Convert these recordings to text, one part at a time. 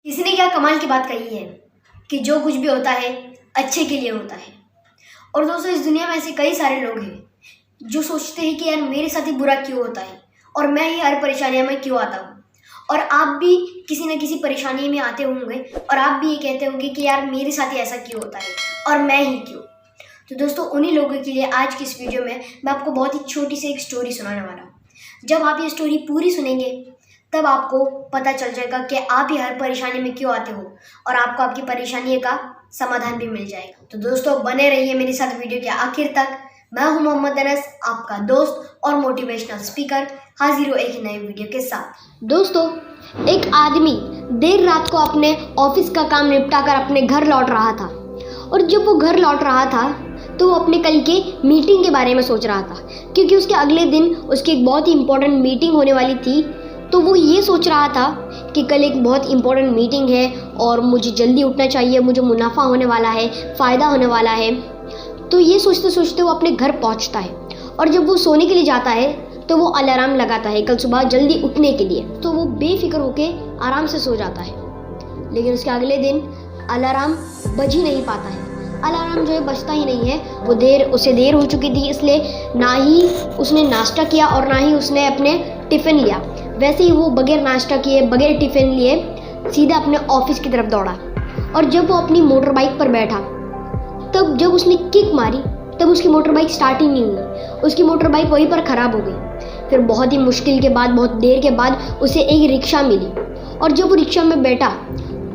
किसी ने क्या कमाल की बात कही है कि जो कुछ भी होता है अच्छे के लिए होता है। और दोस्तों, इस दुनिया में ऐसे कई सारे लोग हैं जो सोचते हैं कि यार मेरे साथ ही बुरा क्यों होता है और मैं ही हर परेशानियों में क्यों आता हूँ। और आप भी किसी न किसी परेशानी में आते होंगे और आप भी ये कहते होंगे कि यार मेरे साथ ही ऐसा क्यों होता है और मैं ही क्यों। तो दोस्तों, उन्हीं लोगों के लिए आज की इस वीडियो में मैं आपको बहुत ही छोटी सी एक स्टोरी सुनाने वाला हूँ। जब आप ये स्टोरी पूरी सुनेंगे तब आपको पता चल जाएगा कि आप ही हर परेशानी में क्यों आते हो और आपको आपकी परेशानी का समाधान भी मिल जाएगा। तो दोस्तों, बने रहिए मेरे साथ वीडियो के आखिर तक। मैं हूं मोहम्मद अनस, आपका दोस्त और मोटिवेशनल स्पीकर, हाजिर हूं एक नए वीडियो के साथ। दोस्तों, एक आदमी देर रात को अपने ऑफिस का काम निपटा कर अपने घर लौट रहा था। और जब वो घर लौट रहा था तो वो अपने कल के मीटिंग के बारे में सोच रहा था, क्योंकि उसके अगले दिन उसकी एक बहुत ही इम्पोर्टेंट मीटिंग होने वाली थी। तो वो ये सोच रहा था कि कल एक बहुत इम्पोर्टेंट मीटिंग है और मुझे जल्दी उठना चाहिए, मुझे मुनाफा होने वाला है, फ़ायदा होने वाला है। तो ये सोचते सोचते वो अपने घर पहुंचता है और जब वो सोने के लिए जाता है तो वो अलार्म लगाता है कल सुबह जल्दी उठने के लिए। तो वो बेफिक्र होके आराम से सो जाता है। लेकिन उसके अगले दिन अलार्म बज ही नहीं पाता है। अलार्म जो है बजता ही नहीं है। उसे देर हो चुकी थी, इसलिए ना ही उसने नाश्ता किया और ना ही उसने अपने टिफ़िन लिया। वैसे ही वो बगैर नाश्ता किए, बगैर टिफ़िन लिए सीधा अपने ऑफिस की तरफ दौड़ा। और जब वो अपनी मोटर बाइक पर बैठा तब जब उसने किक मारी तब उसकी मोटर बाइक स्टार्ट ही नहीं हुई। उसकी मोटर बाइक वहीं पर ख़राब हो गई। फिर बहुत ही मुश्किल के बाद, बहुत देर के बाद उसे एक रिक्शा मिली। और जब वो रिक्शा में बैठा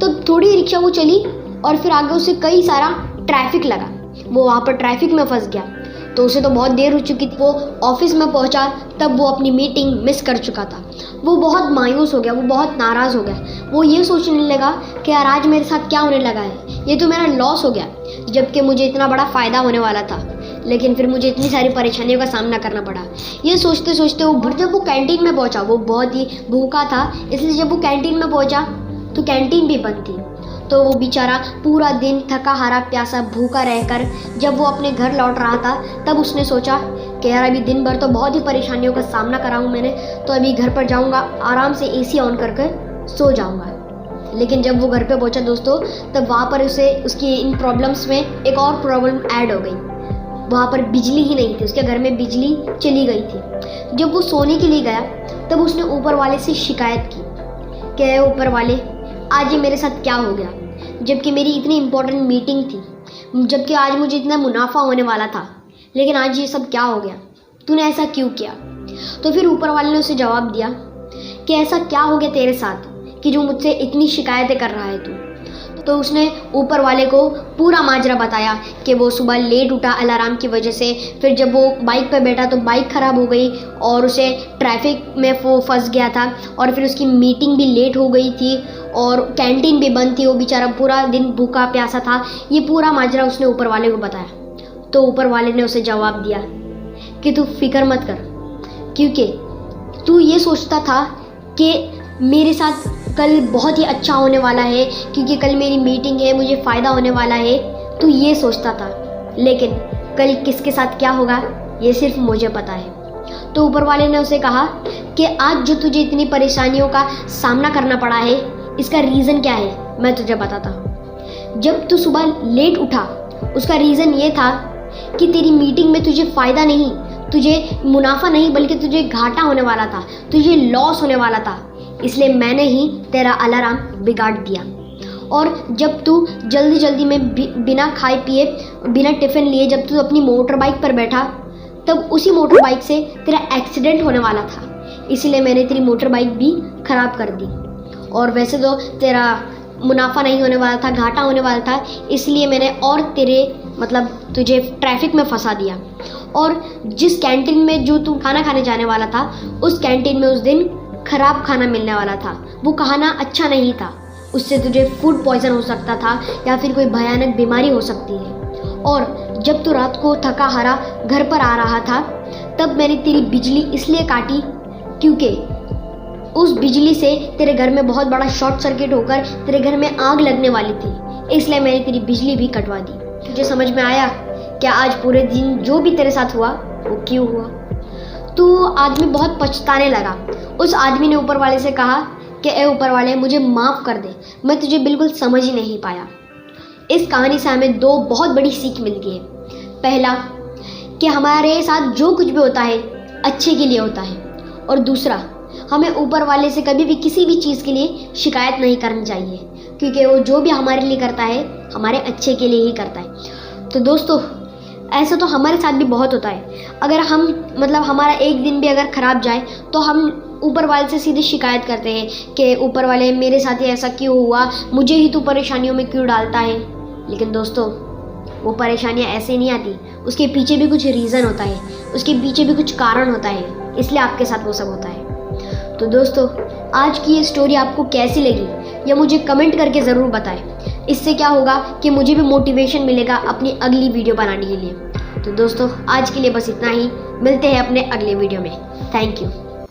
तब थोड़ी रिक्शा वो चली और फिर आगे उसे कई सारा ट्रैफिक लगा। वो वहाँ पर ट्रैफिक में फंस गया। तो उसे तो बहुत देर हो चुकी थी। वो ऑफिस में पहुंचा तब वो अपनी मीटिंग मिस कर चुका था। वो बहुत मायूस हो गया, वो बहुत नाराज़ हो गया। वो ये सोचने लगा कि यार आज मेरे साथ क्या होने लगा है, ये तो मेरा लॉस हो गया, जबकि मुझे इतना बड़ा फ़ायदा होने वाला था। लेकिन फिर मुझे इतनी सारी परेशानियों का सामना करना पड़ा। ये सोचते सोचते जब वो कैंटीन में पहुँचा, वो बहुत ही भूखा था, इसलिए जब वो कैंटीन में पहुँचा तो कैंटीन भी बंद थी। तो वो बेचारा पूरा दिन थका हारा प्यासा भूखा रहकर जब वो अपने घर लौट रहा था तब उसने सोचा कि यार अभी दिन भर तो बहुत ही परेशानियों का सामना करा हूँ मैंने, तो अभी घर पर जाऊँगा, आराम से एसी ऑन करके सो जाऊँगा। लेकिन जब वो घर पे पहुँचा दोस्तों, तब वहाँ पर उसकी इन प्रॉब्लम्स में एक और प्रॉब्लम ऐड हो गई। वहाँ पर बिजली ही नहीं थी, उसके घर में बिजली चली गई थी। जब वो सोने के लिए गया तब उसने ऊपर वाले से शिकायत की कि ऊपर वाले, आज ये मेरे साथ क्या हो गया, जबकि मेरी इतनी इम्पोर्टेंट मीटिंग थी, जबकि आज मुझे इतना मुनाफा होने वाला था, लेकिन आज ये सब क्या हो गया, तूने ऐसा क्यों किया। तो फिर ऊपर वाले ने उसे जवाब दिया कि ऐसा क्या हो गया तेरे साथ कि जो मुझसे इतनी शिकायतें कर रहा है तू। तो उसने ऊपर वाले को पूरा माजरा बताया कि वो सुबह लेट उठा अलार्म की वजह से। फिर जब वो बाइक पर बैठा तो बाइक ख़राब हो गई और उसे ट्रैफिक में वो फंस गया था और फिर उसकी मीटिंग भी लेट हो गई थी और कैंटीन भी बंद थी। वो बेचारा पूरा दिन भूखा प्यासा था। ये पूरा माजरा उसने ऊपर वाले को बताया। तो ऊपर वाले ने उसे जवाब दिया कि तू फिक्र मत कर, क्योंकि तू ये सोचता था कि मेरे साथ कल बहुत ही अच्छा होने वाला है, क्योंकि कल मेरी मीटिंग है, मुझे फ़ायदा होने वाला है, तू ये सोचता था। लेकिन कल किसके साथ क्या होगा ये सिर्फ मुझे पता है। तो ऊपर वाले ने उसे कहा कि आज जो तुझे इतनी परेशानियों का सामना करना पड़ा है, इसका रीज़न क्या है मैं तुझे बताता हूँ। जब तू सुबह लेट उठा उसका रीज़न ये था कि तेरी मीटिंग में तुझे फ़ायदा नहीं, तुझे मुनाफा नहीं, बल्कि तुझे घाटा होने वाला था, तुझे लॉस होने वाला था। इसलिए मैंने ही तेरा अलार्म बिगाड़ दिया। और जब तू जल्दी जल्दी में बिना खाए पिए, बिना टिफ़िन लिए जब तू अपनी मोटर बाइक पर बैठा तब उसी मोटर बाइक से तेरा एक्सीडेंट होने वाला था। इसलिए मैंने तेरी मोटर बाइक भी ख़राब कर दी। और वैसे तो तेरा मुनाफा नहीं होने वाला था, घाटा होने वाला था, इसलिए मैंने और तुझे ट्रैफिक में फंसा दिया। और जिस कैंटीन में जो तू खाना खाने जाने वाला था उस कैंटीन में उस दिन ख़राब खाना मिलने वाला था। वो खाना अच्छा नहीं था, उससे तुझे फूड पॉइज़न हो सकता था या फिर कोई भयानक बीमारी हो सकती है। और जब तू रात को थका हारा घर पर आ रहा था तब मैंने तेरी बिजली इसलिए काटी क्योंकि उस बिजली से तेरे घर में बहुत बड़ा शॉर्ट सर्किट होकर तेरे घर में आग लगने वाली थी, इसलिए मैंने तेरी बिजली भी कटवा दी। तुझे समझ में आया क्या आज पूरे दिन जो भी तेरे साथ हुआ वो क्यों हुआ। तो आदमी बहुत पछताने लगा। उस आदमी ने ऊपर वाले से कहा कि ए ऊपर वाले मुझे माफ़ कर दे, मैं तुझे बिल्कुल समझ ही नहीं पाया। इस कहानी से हमें दो बहुत बड़ी सीख मिलती है। पहला, कि हमारे साथ जो कुछ भी होता है अच्छे के लिए होता है, और दूसरा, हमें ऊपर वाले से कभी भी किसी भी चीज़ के लिए शिकायत नहीं करनी चाहिए, क्योंकि वो जो भी हमारे लिए करता है हमारे अच्छे के लिए ही करता है। तो दोस्तों, ऐसा तो हमारे साथ भी बहुत होता है। अगर हम हमारा एक दिन भी अगर ख़राब जाए तो हम ऊपर वाले से सीधे शिकायत करते हैं कि ऊपर वाले मेरे साथ ही ऐसा क्यों हुआ, मुझे ही तू परेशानियों में क्यों डालता है। लेकिन दोस्तों, वो परेशानियाँ ऐसे नहीं आती, उसके पीछे भी कुछ रीज़न होता है, उसके पीछे भी कुछ कारण होता है, इसलिए आपके साथ वो सब होता है। तो दोस्तों, आज की ये स्टोरी आपको कैसी लगी या मुझे कमेंट करके ज़रूर बताएं। इससे क्या होगा कि मुझे भी मोटिवेशन मिलेगा अपनी अगली वीडियो बनाने के लिए। तो दोस्तों, आज के लिए बस इतना ही। मिलते हैं अपने अगले वीडियो में। Thank you.